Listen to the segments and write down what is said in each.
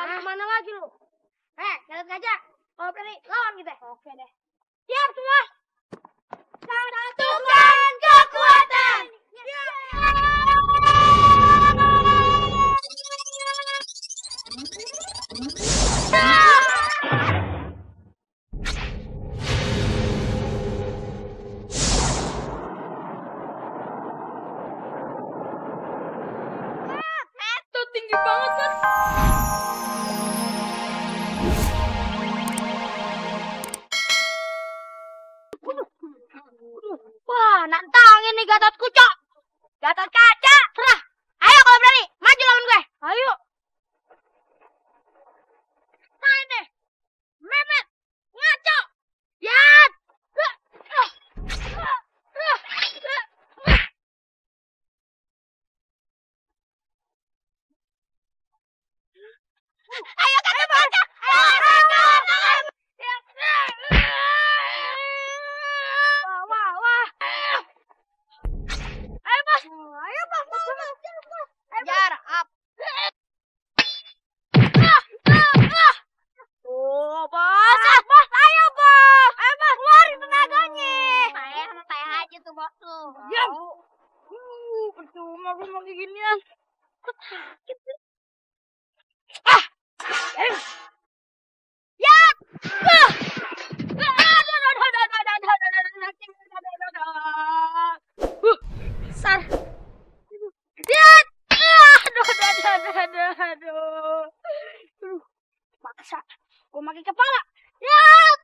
Mana lagi lu? Gatot Kaca, kalau berani lawan kita. Oke deh. Siap semua. Satukan kekuatan. Itu tinggi banget kan? Wah, nantangin nih Gatot Kaca. Gatot Kaca, serah. Ayo kalau berani, maju lawan gue. Ayo. Main deh. Mehmet, ngaco. Yat. Ayo Gatot Kaca. Wah. Ayo bos. Ayo bos. Jar up. Oh, bos. Bos, ayo bos. Ayo bos, keluarin tenaganya. Saya aja tuh bos tuh. Diam. Percuma gue mau kayak ginian. Ya. Sar. Lihat. Aduh. Maksa. Gue makin kepala. Lihat.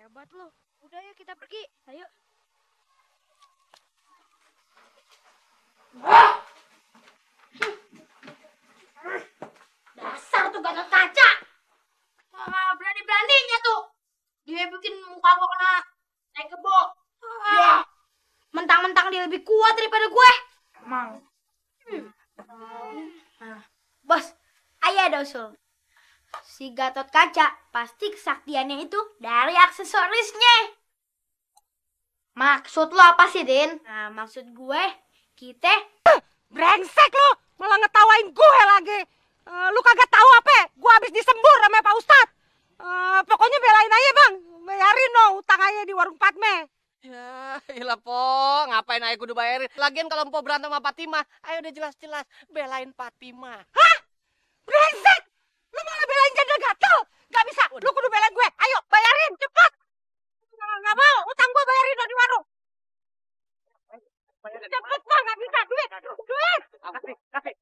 Hebat lo. Udah yuk kita pergi. Ayo. Dasar tuh Gatot Kaca. Berani-beraninya tuh. Dia bikin muka gua kena naik kebo. Mentang-mentang dia lebih kuat daripada gue. Emang. Bos, ayo ada usul. Si Gatot Kaca pasti kesaktiannya itu dari aksesorisnya. Maksud lo apa sih, Din? Nah, maksud gue, kita... Brengsek lo, malah ngetawain gue lagi. Lu kagak tahu apa? Gue habis disembur sama Pak Ustadz. Pokoknya belain aja bang, bayarin no utang aja di warung Padme. Ya, ilah Po, ngapain aja kudu bayarin? Lagian kalau Empo berantem sama Fatima, ayo udah jelas-jelas belain Fatima. Hah? Brengsek! Lu malah belain janda gatel? Gak bisa, lu kudu belain gue. Ayo, bayarin, cepet. Gak mau, utang gue bayarin no di warung. Cepet bang, gak bisa, duit. Kasih.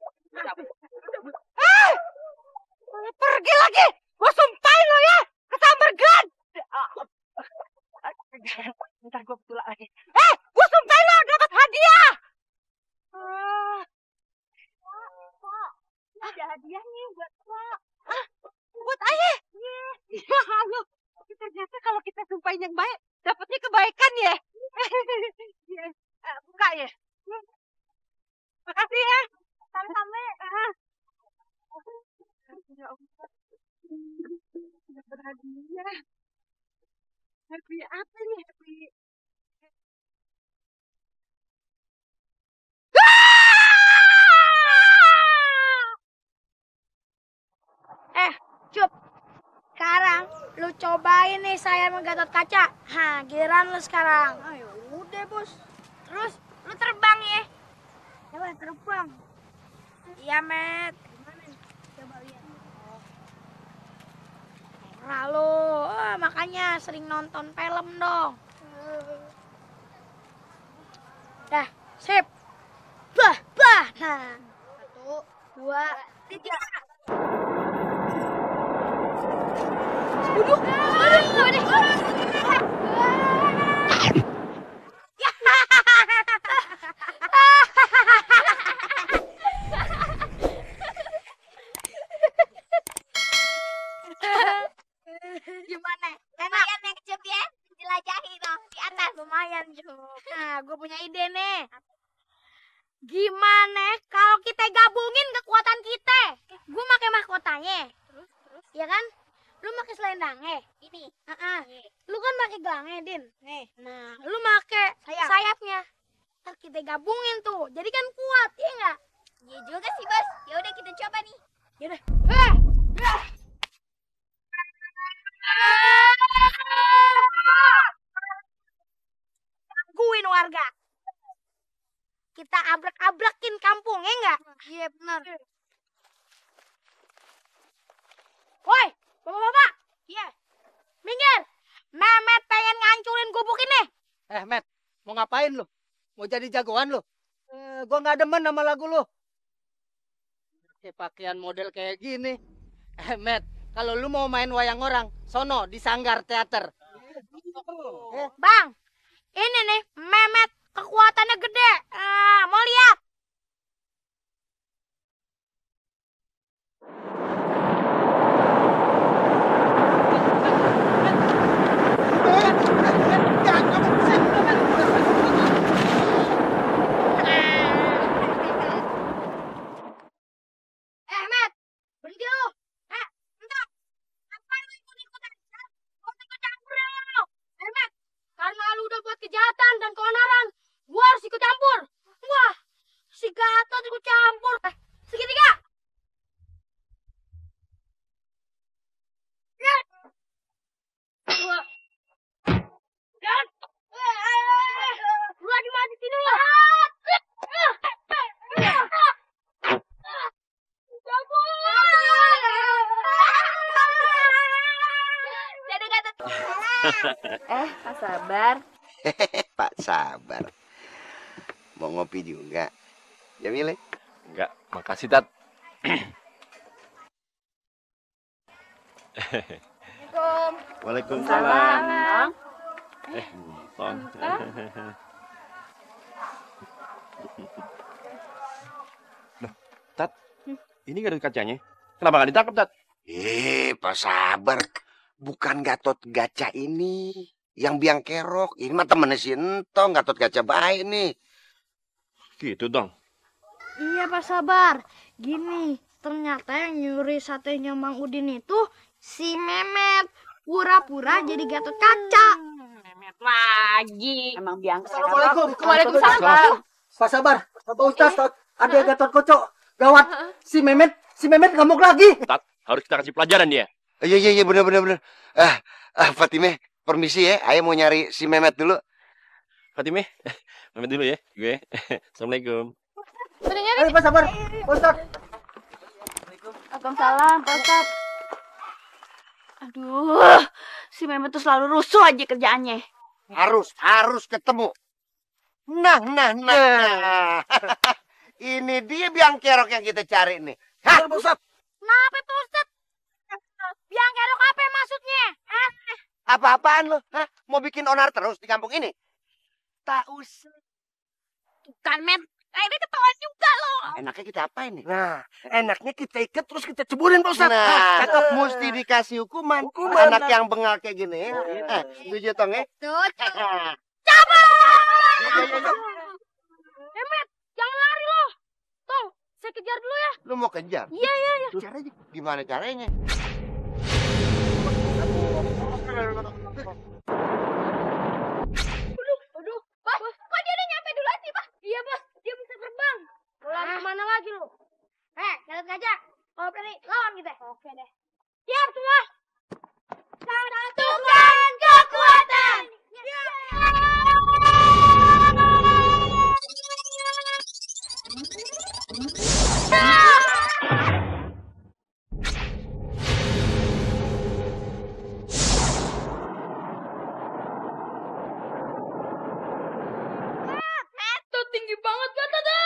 Pergi lagi, gue sumpahin lo ya, kesambar gan. Ntar gue tulak lagi. Gue sumpahin lo dapat hadiah. Pak, ada hadiahnya buat Pak. Buat ayah? Iya. Halo. Ternyata kalau kita sumpahin yang baik, dapatnya kebaikan ya. Buka ya. Makasih ya. Sampai-sampai. Ya Allah. Dapat hadiah. Happy apa nih? Happy. Cup. Sekarang lu cobain nih saya sama Gatot Kaca. Giliran lu sekarang. Ayo udah bos. Terus lu terbang ya. Coba terbang. Iya Met. Gimana nih? Coba lihat. Lalu makanya sering nonton film dong. Dah, sip. Bah. Nah. 1, 2, 3. Gimana? Lumayan nih Cup ya, jelajahi dong di atas. Lumayan Cup. Nah, gue punya ide nih. Gimana kalau kita gabungin kekuatan kita? Gue pakai mahkotanya. Terus? Ya kan? Lu pakai selendangnya. Ini. Lu kan pakai gelangnya, Din. Nih. Nah, lu pakai sayapnya. Ntar kita gabungin tuh. Jadi kan kuat, ya enggak? Iya juga sih, Bos. Ya udah kita coba nih. Yaudah. Gangguin warga. Kita abrak-abrakin kampung, ya enggak? Iya, benar. Woi, bapak-bapak. Iya. Minggir. Mehmet pengen ngancurin gubuk ini. Met, mau ngapain lu? Mau jadi jagoan lu? Gua nggak demen sama lagu lu. Pakaian model kayak gini. Met, kalau lu mau main wayang orang, sono di Sanggar Teater. Bang, ini nih Mehmet kekuatannya gede. Mau lihat? Met, berhenti lu. Bentar. Ngapain lu ikut-ikutan? Gua ikut campur lu. Met, karena lu udah buat kejahatan dan keonaran, gua harus ikut campur. Wah, si Gatot ikut campur. Segitiga. Lu lagi mati sini lu. Pak Sabar. Pak Sabar. Mau ngopi juga? Jamile? Enggak, makasih Tat. Waalaikumsalam. Bang. Loh, Tat, ini gak ada kacanya. Kenapa gak ditangkap, Tat? Pak Sabar. Bukan Gatot Kaca ini. Yang biang kerok. Ini mah temennya si Entong. Gatot Kaca baik nih. Gitu dong. Iya Pak Sabar, gini, ternyata yang nyuri satenya Mang Udin itu si Mehmet. Pura-pura jadi Gatot Kaca. Mehmet lagi. Emang biang Assalamualaikum. Waalaikumsalam. Pak Sabar, Pak Ustaz, ada Gatot Kocok. Gawat, si Mehmet ngamuk lagi. Tat, harus kita kasih pelajaran dia. Iya, bener. Fatime, permisi ya. Ayah mau nyari si Mehmet dulu. Fatime, Mehmet dulu ya. Gue. Assalamualaikum. Ayo Pak Sabar, Pak Ustaz. Waalaikumsalam, Pak Ustaz. Aduh, si Mehmet tuh selalu rusuh aja kerjaannya. Harus ketemu. Nah. Ini dia biang kerok yang kita cari nih. Hah, Pak Ustaz? Kenapa Pak Ustadz? Biang kerok apa maksudnya? Apa-apaan lo? Hah? Mau bikin onar terus di kampung ini? Tak usah. Kan, Met. Akhirnya ketahuan juga lo. Enaknya kita apain nih? Nah, enaknya kita ikat terus kita ceburin Pak Ustaz. Nah, mesti dikasih hukuman. Anak yang bengal kayak gini. Setuju tong ya? Mehmet, jangan lari lo. Tong, saya kejar dulu ya. Lu mau kejar? Iya. Kejar aja. Gimana caranya? Aduh, Bos, kok dia udah nyampe duluan sih, Bos? Iya, Bos, dia bisa terbang. Lawan kemana lagi lo? Gatot Kaca, kalau berani lawan kita. Oke deh. Siap semua. Satukan kekuatan. Tuh tinggi banget kata dah.